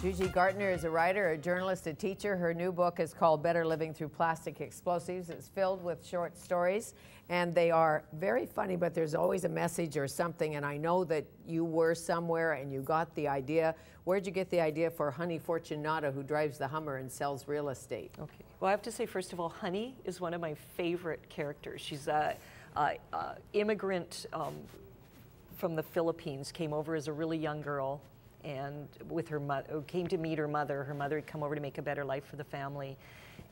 Zsuzsi Gartner is a writer, a journalist, a teacher. Her new book is called Better Living Through Plastic Explosives. It's filled with short stories, and they are very funny, but there's always a message or something, and I know that you were somewhere and you got the idea. Where'd you get the idea for Honey Fortunata, who drives the Hummer and sells real estate? Okay. Well, I have to say, first of all, Honey is one of my favorite characters. She's a immigrant from the Philippines, came over as a really young girl, and with her mother, came to meet her mother. Her mother had come over to make a better life for the family,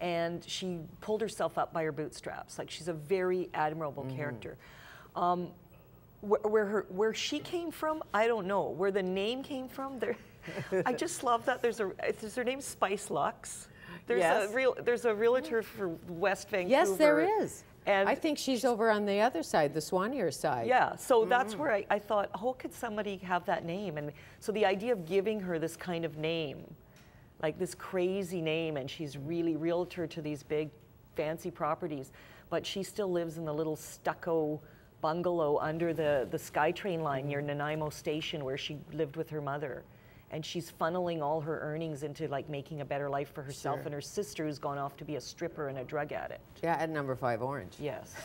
and she pulled herself up by her bootstraps. Like, she's a very admirable character. Where she came from, I don't know. Where the name came from, I just love that. Is her name Spice Lux? There's a realtor for West Vancouver. Yes, there is. And I think she's over on the other side, the Swanier side. Yeah, so that's where I thought, how could somebody have that name? And so the idea of giving her this kind of name, like this crazy name, and she's really realtor to these big fancy properties, but she still lives in the little stucco bungalow under the SkyTrain line near Nanaimo Station, where she lived with her mother. And she's funneling all her earnings into like making a better life for herself and her sister, who's gone off to be a stripper and a drug addict. Yeah, at number 5 Orange. Yes.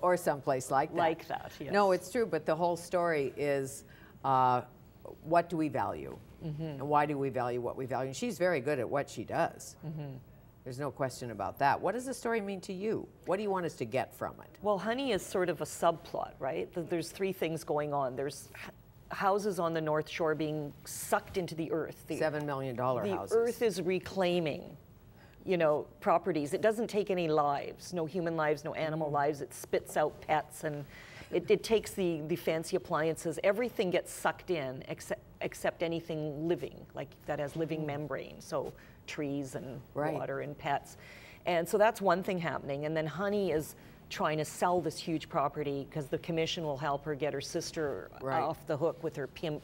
Or someplace like that. Like that, yes. No, it's true, but the whole story is what do we value? And why do we value what we value? And she's very good at what she does. There's no question about that. What does the story mean to you? What do you want us to get from it? Well, Honey is sort of a subplot, right? There's 3 things going on. There's houses on the North Shore being sucked into the earth. $7 million houses. The earth is reclaiming, properties. It doesn't take any lives, no human lives, no animal lives. It spits out pets, and it takes the fancy appliances. Everything gets sucked in except anything living, like that has living membrane. So trees and water and pets. And so that's one thing happening. And then Honey is trying to sell this huge property because the commission will help her get her sister off the hook with her pimp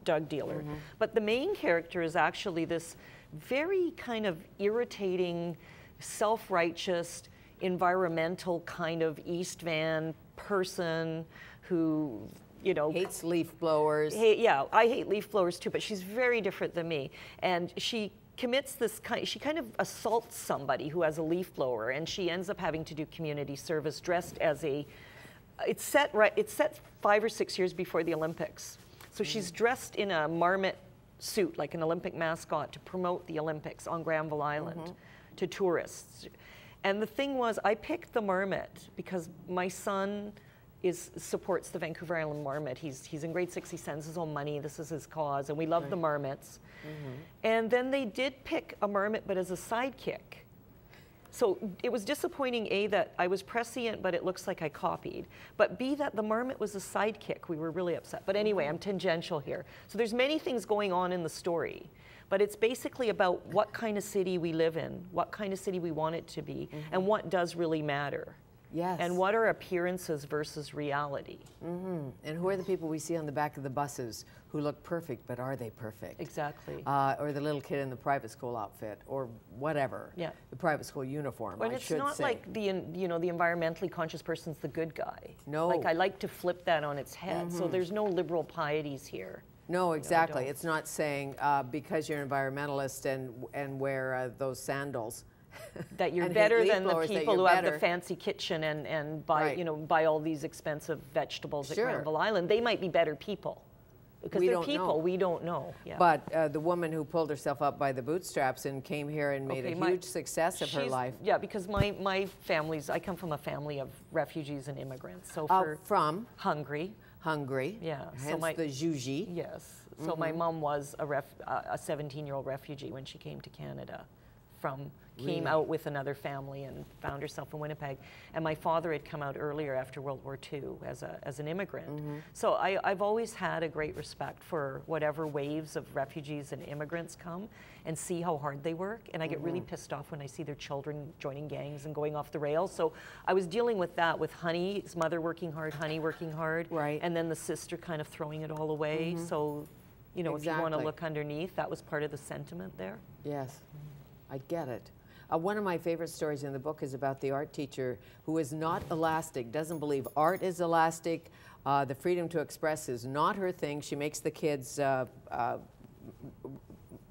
drug dealer. But the main character is actually this very kind of irritating, self-righteous, environmental kind of East Van person who, hates leaf blowers. Yeah, I hate leaf blowers too, but she's very different than me. And she commits she kind of assaults somebody who has a leaf blower, and she ends up having to do community service dressed as it's set 5 or 6 years before the Olympics. So she's dressed in a marmot suit, like an Olympic mascot, to promote the Olympics on Granville Island to tourists. And the thing was, I picked the marmot because my son supports the Vancouver Island Marmot. He's in grade 6, he sends his own money, this is his cause, and we love the marmots. And then they did pick a marmot, but as a sidekick. So it was disappointing, A, that I was prescient, but it looks like I copied. But B, that the marmot was a sidekick. We were really upset. But anyway, I'm tangential here. So there's many things going on in the story, but it's basically about what kind of city we live in, what kind of city we want it to be, and what does really matter. Yes. And what are appearances versus reality? And who are the people we see on the back of the buses who look perfect, but are they perfect? Exactly. Or the little kid in the private school outfit, or whatever. Yeah. The private school uniform, but it's not like the environmentally conscious person's the good guy. No. Like, I like to flip that on its head. So there's no liberal pieties here. No, exactly. It's not saying because you're an environmentalist and wear those sandals, that you're better than the people who have the fancy kitchen and buy buy all these expensive vegetables at Granville Island. They might be better people because they're people. We don't know. Yeah. But the woman who pulled herself up by the bootstraps and came here and made a huge success of her life. Yeah, because my I come from a family of refugees and immigrants. So from Hungary. Yeah. Hence the Zsuzsi. Yes. So my mom was a 17-year-old refugee when she came to Canada. Came out with another family and found herself in Winnipeg. And my father had come out earlier after World War II as an immigrant. So I've always had a great respect for whatever waves of refugees and immigrants come and see how hard they work. And I get really pissed off when I see their children joining gangs and going off the rails. So I was dealing with that with Honey's mother working hard, Honey working hard, and then the sister kind of throwing it all away. So, if you want to look underneath, that was part of the sentiment there. Yes. I get it. One of my favorite stories in the book is about the art teacher who is not elastic, doesn't believe art is elastic. The freedom to express is not her thing. She makes the kids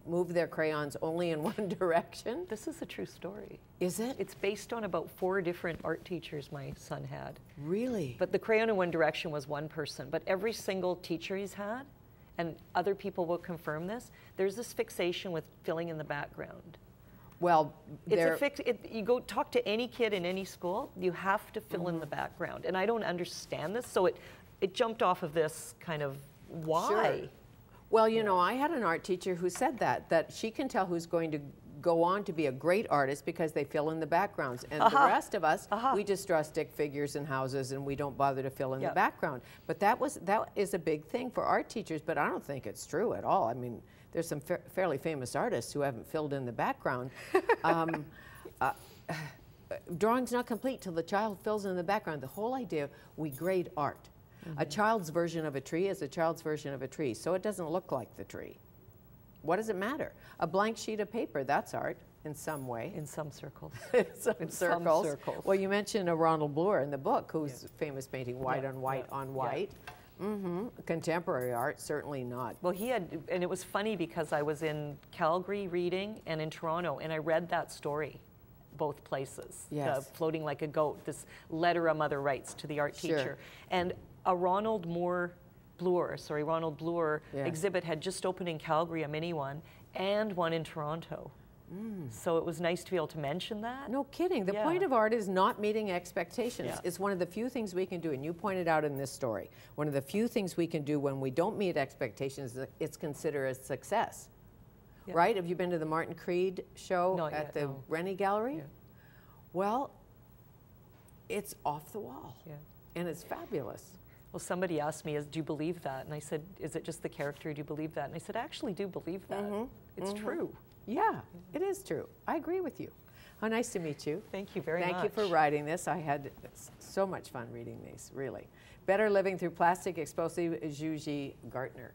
move their crayons only in one direction? This is a true story. Is it? It's based on about 4 different art teachers my son had. Really? But the crayon in one direction was one person. But every single teacher he's had, and other people will confirm this, there's this fixation with filling in the background. Well, you go talk to any kid in any school, you have to fill in the background. And I don't understand this, so it jumped off of this kind of why. Sure. Well, you know, I had an art teacher who said that she can tell who's going to go on to be a great artist because they fill in the backgrounds. And the rest of us, we just draw stick figures and houses and we don't bother to fill in the background. But that is a big thing for art teachers, but I don't think it's true at all. I mean, there's some fairly famous artists who haven't filled in the background. Drawing's not complete till the child fills in the background. The whole idea, we grade art. A child's version of a tree is a child's version of a tree, so it doesn't look like the tree. What does it matter? A blank sheet of paper, that's art in some way. In some circles. Some circles. Well, you mentioned a Ronald Bloor in the book, whose famous painting, White on White on White. Contemporary art, certainly not. Well, he had, and it was funny because I was in Calgary reading and in Toronto, and I read that story, both places. Yes. The Floating Like a Goat, this letter a mother writes to the art teacher. And a Ronald Bloor exhibit had just opened in Calgary, a mini one, and one in Toronto. So it was nice to be able to mention that. No kidding. The point of art is not meeting expectations. It's one of the few things we can do, and you pointed out in this story, one of the few things we can do when we don't meet expectations, it's considered a success. Right? Have you been to the Martin Creed show at the Rennie Gallery? Well, it's off the wall, and it's fabulous. Well, somebody asked me, do you believe that? And I said, is it just the character? Do you believe that? And I said, I actually do believe that. It's true. Yeah, it is true. I agree with you. How nice to meet you. Thank you very much. Thank you for writing this. I had so much fun reading these, really. Better Living Through Plastic Explosive, Zsuzsi Gartner.